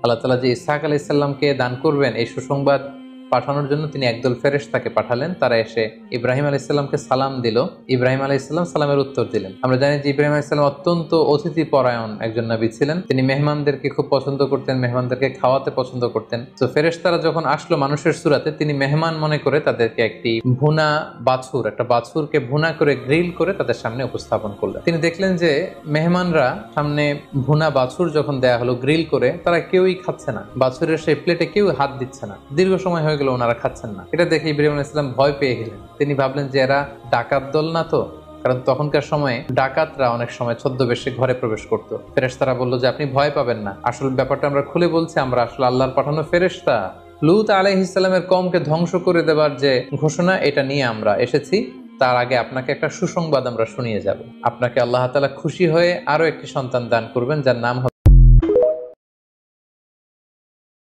আল্লাহ তাআলা যে ইসহাক আলাইহিস সালামকে দান করবেন এই সুসংবাদ পাঠানোর জন্য তিনি একদল ফেরেশতাকে পাঠালেন। তারা এসে ইব্রাহিম আলাইহিস সালামকে সালাম দিল। ইব্রাহিম আলাইহিস সালাম সালামের উত্তর দিলেন। আমরা জানি যে ইব্রাহিম আলাইহিস সালাম অত্যন্ত অতিথি পরায়ণ একজন নবী ছিলেন। তিনি মেহমানদেরকে খুব পছন্দ করতেন, মেহমানদেরকে খাওয়াতে পছন্দ করতেন। তো ফেরেশতারা যখন আসলো মানুষের সুরাতে, তিনি মেহমান মনে করে তাদেরকে একটি ভুনা বাছুর, একটা বাছুরকে ভুনা করে গ্রিল করে তাদের সামনে উপস্থাপন করলেন। তিনি দেখলেন যে মেহমানরা সামনে ভুনা বাছুর যখন দেয়া হলো গ্রিল করে, তারা কেউই খাচ্ছে না, বাছুরের সেই প্লেটে কেউ হাত দিচ্ছে না। দীর্ঘ সময় হয়ে গেল ওনারা খাচ্ছেন না। এটা দেখে ইব্রাহিম আলাইহিস সালাম ভয় পেয়ে গেলেন। তিনি ভাবলেন যে এরা ডাকাত দল না তো, কারণ তখনকার সময়ে ডাকাতরা অনেক সময় ছদ্মবেশে ঘরে প্রবেশ করতো। ফেরেশতারা বলল যে আপনি ভয় পাবেন না, আসল ব্যাপারটা আমরা খুলে বলছি, আমরা আসলে আল্লাহর পাঠানো ফেরেশতা। লূত আলাইহিস সালামের কওমকে ধ্বংস করে দেবার যে ঘোষণা, এটা নিয়ে আমরা এসেছি। তার আগে আপনাকে একটা সুসংবাদ আমরা শুনিয়ে যাব। আপনাকে আল্লাহ তাআলা খুশি হয়ে আরো একটি সন্তান দান করবেন, যার নাম